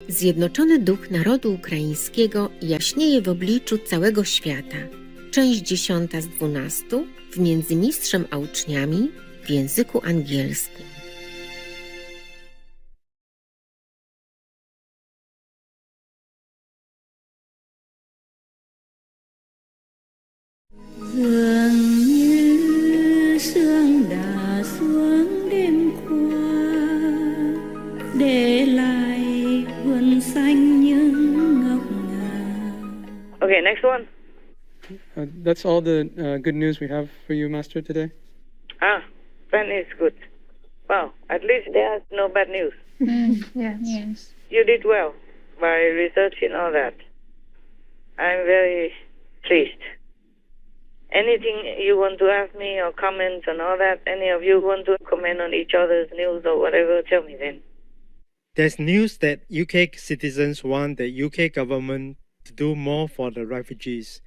Zjednoczony duch narodu ukraińskiego jaśnieje w obliczu całego świata. Część 10 z 12 w Międzymistrzem a uczniami w języku angielskim. Dường như sương đã xuống đêm qua, để lại vườn xanh những ngọc ngà. Okay, next one. That's all the good news we have for you, Master, today. That is good. Well, at least there's no bad news. Yes. You did well by researching all that. I'm very pleased. Anything you want to ask me or comment on all that, any of you want to comment on each other's news or whatever, tell me then. There's news that UK citizens want the UK government to do more for the refugees.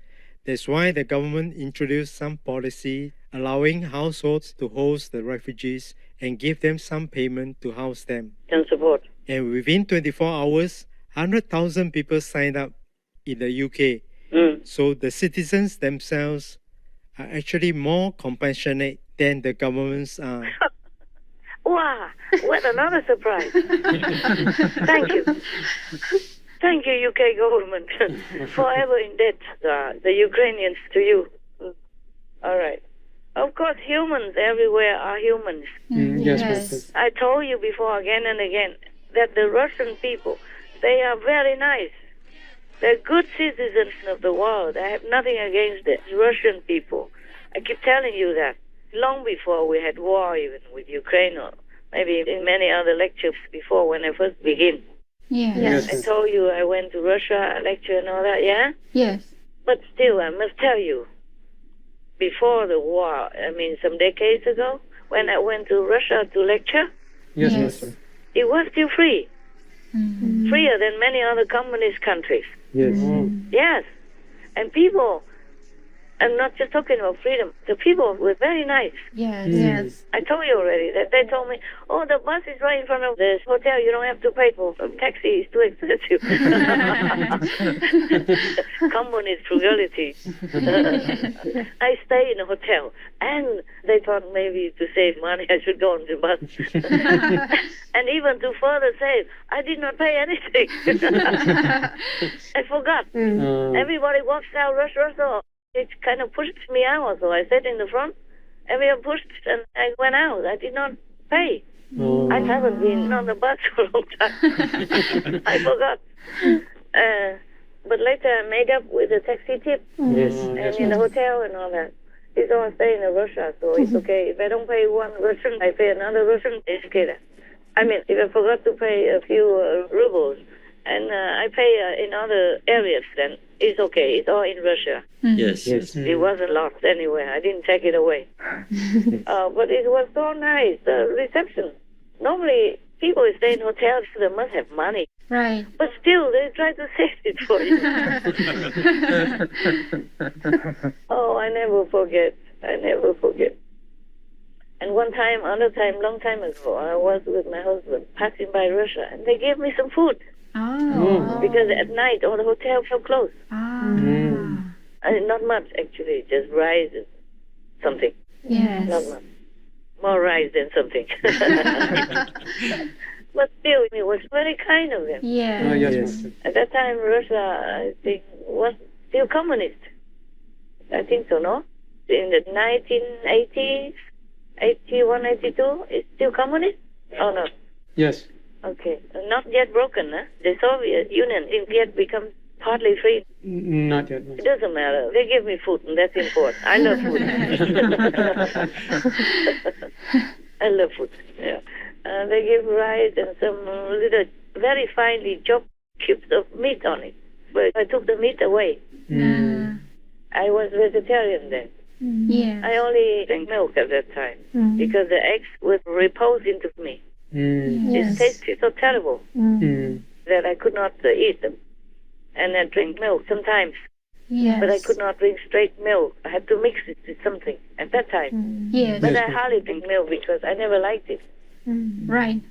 That's why the government introduced some policy allowing households to host the refugees and give them some payment to house them. And support. And within 24 hours, 100,000 people signed up in the UK. So the citizens themselves are actually more compassionate than the governments are. Wow, what another surprise. Thank you. Thank you, UK government. Forever in debt, the Ukrainians to you. All right. Of course, humans everywhere are humans. Yes, Master. I told you before again and again that the Russian people, they are very nice. They're good citizens of the world. I have nothing against the Russian people. I keep telling you that. Long before we had war even with Ukraine, or maybe in many other lectures before when I first began. Yes. I told you I went to Russia, a lecture and all that, yeah? Yes. But still, I must tell you, before the war, I mean some decades ago, when I went to Russia to lecture, Yes, Yes. Master. it was still free. Freer than many other communist countries. Yes. Yes. And people, I'm not just talking about freedom, the people were very nice. Yes. I told you already that they told me, oh, the bus is right in front of this hotel. You don't have to pay for taxi. It's too expensive. Communist frugality. I stay in a hotel. And they thought maybe to save money, I should go on the bus. And even to further save, I did not pay anything. I forgot. Everybody walks out, rush. It kind of pushed me out, so I sat in the front. Everyone pushed, and I went out. I did not pay. I haven't been on the bus for a long time. I forgot. But later I made up with a taxi tip. Yes. And in the hotel and all that. It's all staying in Russia, so it's okay. If I don't pay one Russian, I pay another Russian. It's okay. I mean, if I forgot to pay a few rubles, and I pay in other areas, then it's okay. It's all in Russia. Yes. It wasn't lost anywhere. I didn't take it away. But it was so nice, the reception. Normally, people stay in hotels, they must have money. Right. But still, they try to save it for you. Oh, I never forget. And one time, long time ago, I was with my husband passing by Russia, and they gave me some food. Oh. Because at night, all the hotels were closed. Not much, actually, just rice and something. Yes. Not much. More rice than something. But still, it was very kind of them. Yes. Yes, Master. At that time, Russia, I think, was still communist. I think so, no? In the 1980s, 81, 82, it's still communist? Oh, no. Yes. Okay. Not yet broken, huh? The Soviet Union didn't yet become partly free. Not yet. It doesn't matter. They give me food, and that's important. I love food. I love food, yeah. They give rice and some little, very finely chopped cubes of meat on it. But I took the meat away. I was vegetarian then. Yes. I only drank milk at that time because the eggs would repose into me. It tasted so terrible that I could not eat them. And I drink milk sometimes. Yes. But I could not drink straight milk. I had to mix it with something at that time. Yes. But I hardly drink milk because I never liked it. Right.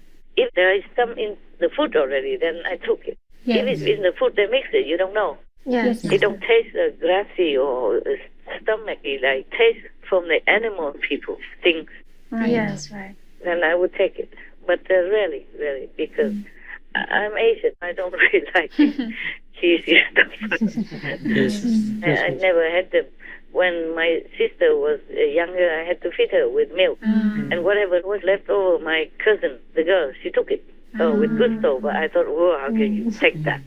If there is some in the food already, then I took it. Yes. If it's in the food, they mix it. You don't know. Yes. It don't taste grassy or stomachy, like taste from the animal people things. Right. Yes, right. Then I would take it. But rarely, because I'm Asian. I don't really like cheesy stuff. Yes. I never had them. When my sister was younger, I had to feed her with milk. And whatever was left over, my cousin, the girl, she took it. So with gusto, but I thought, whoa, how can you take that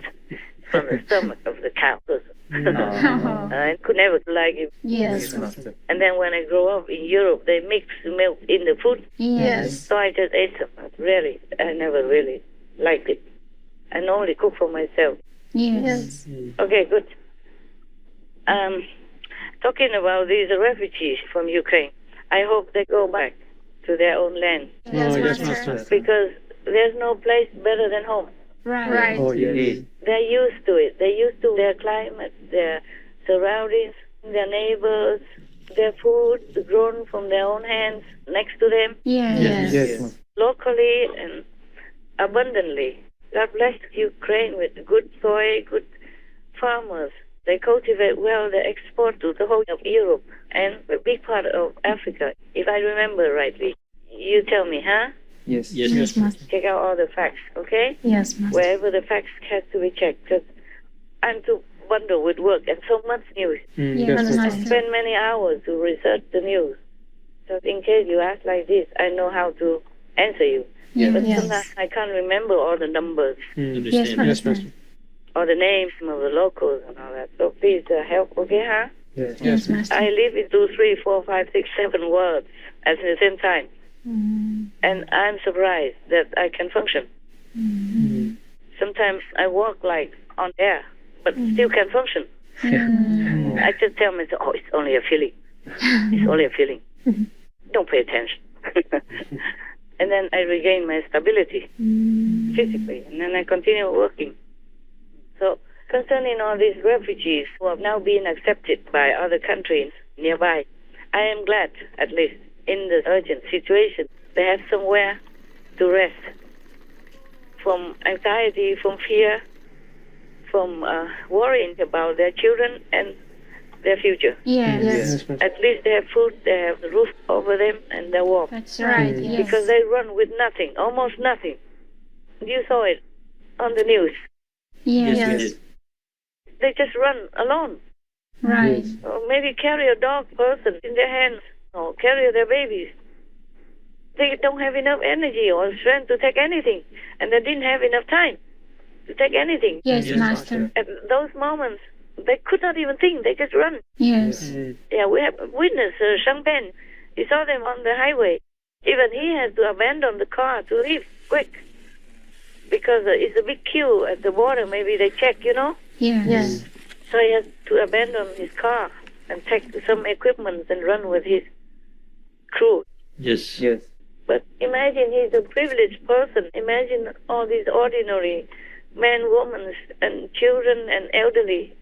from the stomach of the cow? I could never like it. Yes. And then when I grew up in Europe, they mix milk in the food. Yes. So I just ate some. Really, I never really liked it. I normally cook for myself. Yes. Okay, good. Talking about these refugees from Ukraine, I hope they go back to their own land. Yes, yes, Master. Master. Because there's no place better than home. Right. Oh, yes. They're used to it. They're used to their climate, their surroundings, their neighbors, their food grown from their own hands next to them, Yes. Yes. locally and abundantly. God bless Ukraine with good soil, good farmers. They cultivate well, they export to the whole of Europe and a big part of Africa, if I remember rightly. You tell me, huh? Yes. Yes, Master. Check out all the facts, okay? Yes, Master. Wherever the facts has to be checked, because I'm too bundled with work and so much news. Yes, I Master. spend many hours to research the news. So in case you ask like this, I know how to answer you. But Yes. sometimes I can't remember all the numbers Yes, Yes, Master. Master. or the names of the locals and all that. So please help, okay, huh? Yes. Yes, Master. I live in 2, 3, 4, 5, 6, 7 words at the same time. And I'm surprised that I can function. Sometimes I walk like on air, but still can function. I just tell myself, oh, it's only a feeling. It's only a feeling. Don't pay attention. And then I regain my stability physically, and then I continue working. So concerning all these refugees who have now been accepted by other countries nearby, I am glad, at least in the urgent situation, they have somewhere to rest from anxiety, from fear, from worrying about their children and their future. Yes. Yes, Master. At least they have food, they have the roof over them, and they walk. That's right. Yes. Because they run with nothing, almost nothing. You saw it on the news. Yes. They just run alone. Right. Or maybe carry a dog person in their hands, or carry their babies. They don't have enough energy or strength to take anything, and they didn't have enough time to take anything. Yes, Master. At those moments, they could not even think, they just run. Yes. Yeah, we have witnessed Champagne. We saw them on the highway. Even he has to abandon the car to leave quick. Because it's a big queue at the border. Maybe they check, you know? Yes. So he has to abandon his car and take some equipment and run with his crew. Yes. But imagine he's a privileged person. Imagine all these ordinary men, women, and children and elderly,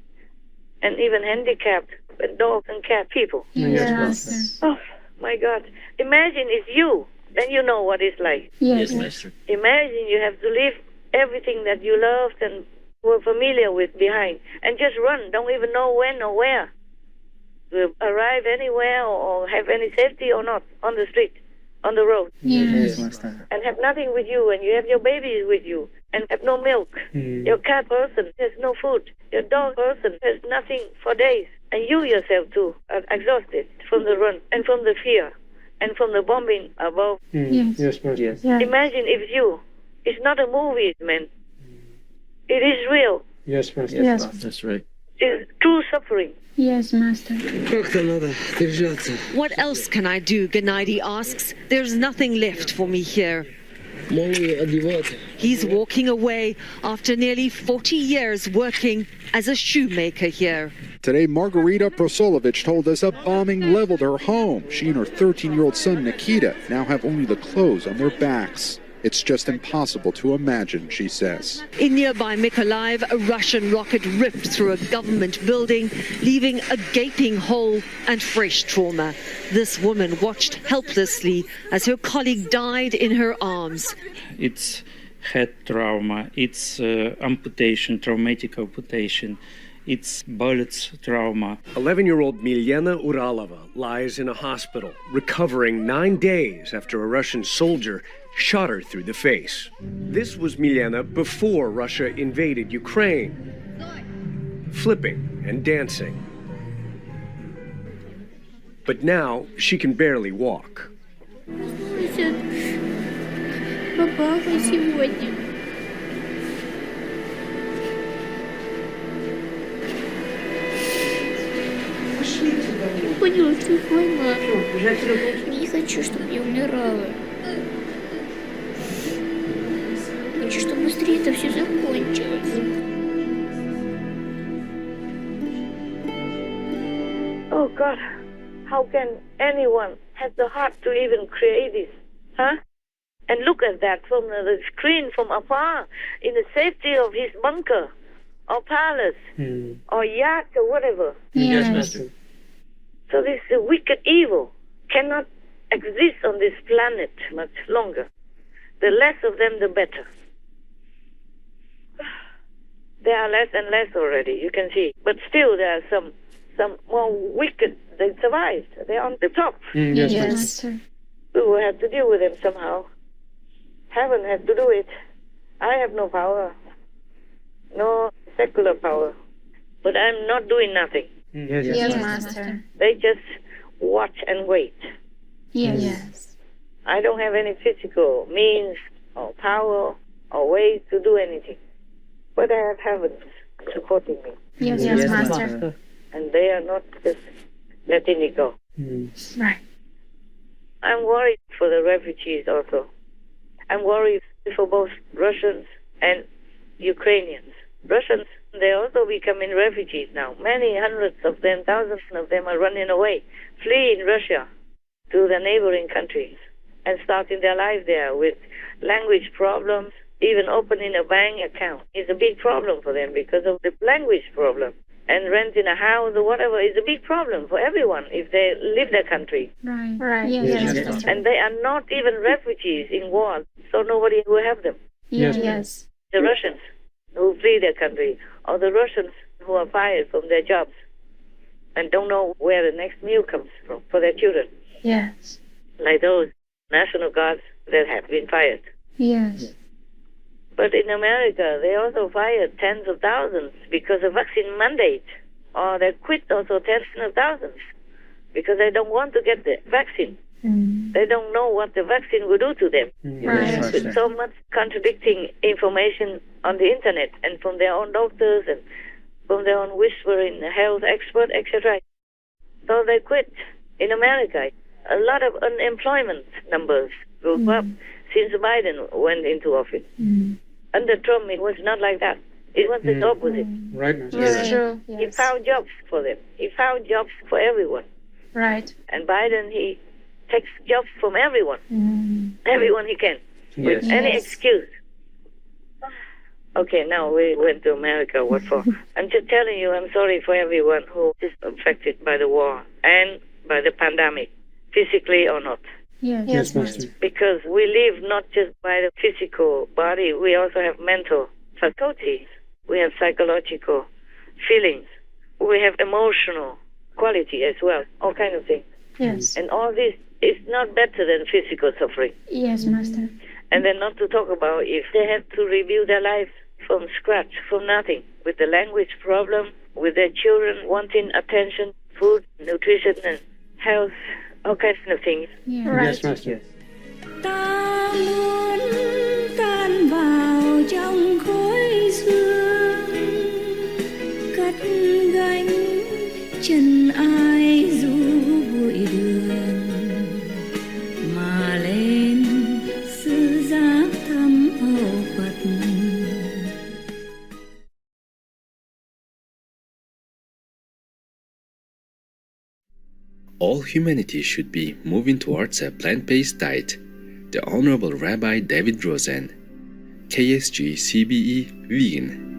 and even handicapped, and dogs and cat people. Yes, Master. Oh, my God. Imagine it's you. Then you know what it's like. Yes. Master. Imagine you have to leave everything that you loved and were familiar with behind and just run. Don't even know when or where. To arrive anywhere or have any safety or not on the street, on the road. Yes. Master. And have nothing with you, and you have your babies with you, and have no milk. Your cat person has no food. Your dog person has nothing for days. And you yourself, too, are exhausted from the run and from the fear and from the bombing above. Yes. Yes, Master. Yes. Imagine if you. It's not a movie, man. It is real. Yes, Master. Yes. That's right. It's true suffering. Yes, Master. What else can I do? Gennady asks. There's nothing left for me here. He's walking away after nearly 40 years working as a shoemaker here. Today, Margarita Prosolovich told us a bombing leveled her home. She and her 13-year-old son, Nikita, now have only the clothes on their backs. It's just impossible to imagine, she says. In nearby Mykolaiv, a Russian rocket ripped through a government building, leaving a gaping hole and fresh trauma. This woman watched helplessly as her colleague died in her arms. It's head trauma, it's amputation, traumatic amputation, it's bullets trauma. 11-year-old Milena Uralova lies in a hospital, recovering 9 days after a Russian soldier shot her through the face. This was Milena before Russia invaded Ukraine, flipping and dancing. But now she can barely walk. Поняла, что война. Не хочу, чтобы я умирала. Хочу, чтобы быстрее это все закончилось. Oh God, how can anyone have the heart to even create this? Huh? And look at that from the screen from afar, in the safety of his bunker, or palace, or yacht, or whatever. Yes, Master. So this wicked evil cannot exist on this planet much longer. The less of them, the better. There are less and less already, you can see. But still there are some more wicked. They survived. They're on the top. Yes, Yes, Master. Master. We will have to deal with them somehow. Heaven has to do it. I have no power. No secular power. But I'm not doing nothing. Yes, Yes, Master. They just watch and wait. Yes. I don't have any physical means or power or ways to do anything. But I have heaven supporting me. Yes, Master. And they are not just letting it go. Right. I'm worried for the refugees also. I'm worried for both Russians and Ukrainians. Russians, they also becoming refugees now. Many hundreds of them, thousands of them are running away, fleeing Russia to the neighboring countries and starting their life there with language problems. Even opening a bank account is a big problem for them because of the language problem. And renting a house or whatever is a big problem for everyone if they leave their country. Right. Yes, Master. And they are not even refugees in war, so nobody will have them. Yes. The Russians who flee their country, or the Russians who are fired from their jobs and don't know where the next meal comes from for their children. Yes. Like those National Guards that have been fired. Yes. But in America, they also fired tens of thousands because of vaccine mandate, or they quit also tens of thousands because they don't want to get the vaccine. They don't know what the vaccine will do to them. Right. With so much contradicting information on the internet and from their own doctors and from their own whispering health experts, etc. So they quit in America. A lot of unemployment numbers go up since Biden went into office. Under Trump, it was not like that. It was the opposite. Right, Master. Yes, true. He found jobs for them. He found jobs for everyone. Right. And Biden, he takes jobs from everyone. Everyone he can. With any excuse. Okay, now we went to America. What for? I'm just telling you, I'm sorry for everyone who is affected by the war and by the pandemic, physically or not. Yes, Master. Because we live not just by the physical body, we also have mental faculties. We have psychological feelings. We have emotional quality as well, all kinds of things. Yes. And all this is not better than physical suffering. Yes, Master. And then not to talk about if they have to rebuild their lives from scratch, from nothing, with the language problem, with their children wanting attention, food, nutrition, and health, all kinds of things. Yes, Master. Ta muốn tan vào trong khói sương, cất gánh chân ai du bụi đường, mà lên sư giác thăm hầu Phật. All humanity should be moving towards a plant-based diet. the Honorable Rabbi David Rosen, KSG CBE, Wien.